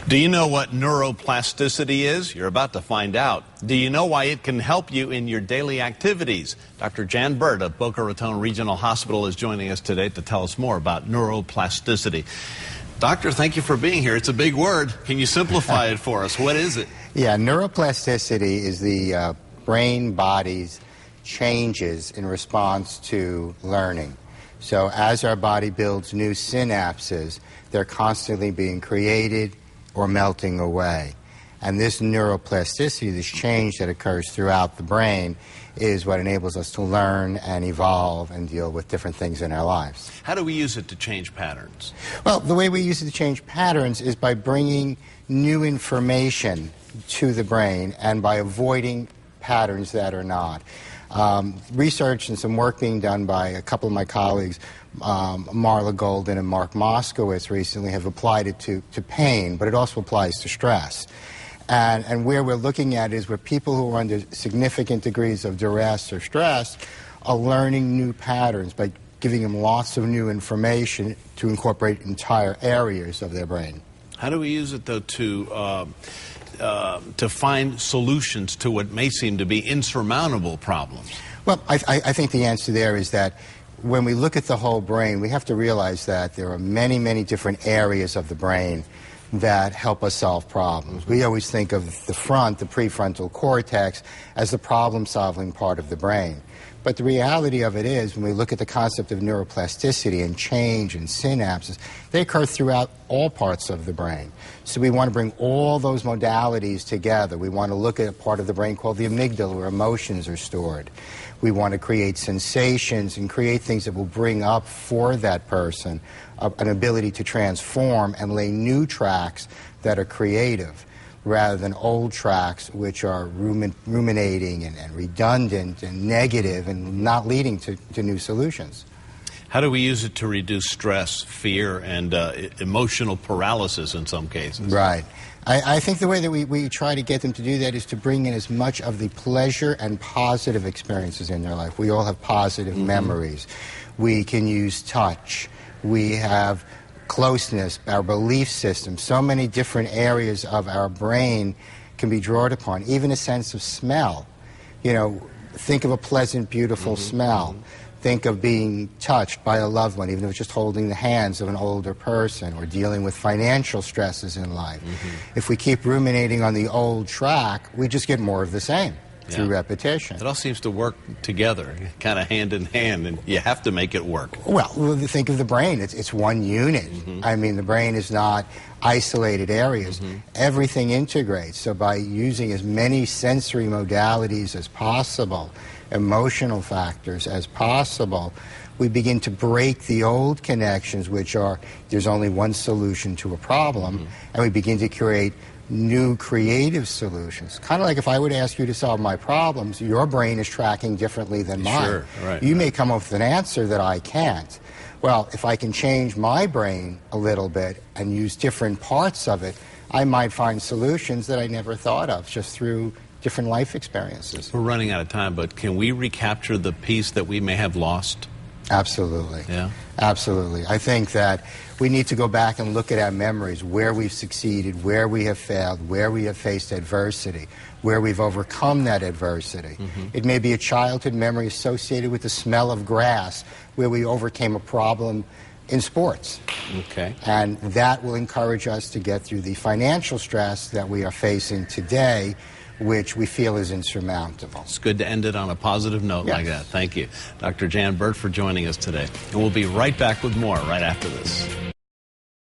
Do you know what neuroplasticity is? You're about to find out. Do you know why it can help you in your daily activities? Dr. Jan Burt of Boca Raton Regional Hospital is joining us today to tell us more about neuroplasticity. Doctor, thank you for being here. It's a big word. Can you simplify it for us? What is it? Yeah, neuroplasticity is the brain body's changes in response to learning. So as our body builds new synapses, they're constantly being created or melting away. And this neuroplasticity, this change that occurs throughout the brain, is what enables us to learn and evolve and deal with different things in our lives. How do we use it to change patterns? Well, the way we use it to change patterns is by bringing new information to the brain and by avoiding patterns that are not. Research and some work being done by a couple of my colleagues, Marla Golden and Mark Moskowitz, recently have applied it to pain, but it also applies to stress. And where we're looking at is where people who are under significant degrees of duress or stress are learning new patterns by giving them lots of new information to incorporate entire areas of their brain. How do we use it, though, to find solutions to what may seem to be insurmountable problems? Well, I think the answer there is that when we look at the whole brain, we have to realize that there are many, many different areas of the brain that help us solve problems. We always think of the prefrontal cortex, as the problem-solving part of the brain. But the reality of it is, when we look at the concept of neuroplasticity and change and synapses, they occur throughout all parts of the brain. So we want to bring all those modalities together. We want to look at a part of the brain called the amygdala, where emotions are stored. We want to create sensations and create things that will bring up for that person an ability to transform and lay new tracks that are creative, rather than old tracks which are ruminating and redundant and negative and not leading to new solutions. How do we use it to reduce stress, fear, and emotional paralysis in some cases? Right. I think the way that we try to get them to do that is to bring in as much of the pleasure and positive experiences in their life. We all have positive memories. We can use touch. We have closeness, our belief system. So many different areas of our brain can be drawn upon. Even a sense of smell. You know, think of a pleasant, beautiful smell. Think of being touched by a loved one, even if it's just holding the hands of an older person, or dealing with financial stresses in life. If we keep ruminating on the old track, we just get more of the same through repetition. It all seems to work together, kind of hand in hand, and you have to make it work. Well, think of the brain. It's one unit. I mean, the brain is not isolated areas. Everything integrates. So by using as many sensory modalities as possible, emotional factors as possible, we begin to break the old connections, which are there's only one solution to a problem, and we begin to create new creative solutions. Kind of like if I were to ask you to solve my problems, your brain is tracking differently than mine. Sure, right. You may come up with an answer that I can't. Well, if I can change my brain a little bit and use different parts of it, I might find solutions that I never thought of just through different life experiences. We're running out of time, but can we recapture the piece that we may have lost? Absolutely. Yeah. Absolutely. I think that we need to go back and look at our memories, where we've succeeded, where we have failed, where we have faced adversity, where we've overcome that adversity. It may be a childhood memory associated with the smell of grass, where we overcame a problem in sports. Okay. And that will encourage us to get through the financial stress that we are facing today, which we feel is insurmountable. It's good to end it on a positive note like that. Thank you. Dr. Jan Burt for joining us today. And we'll be right back with more right after this.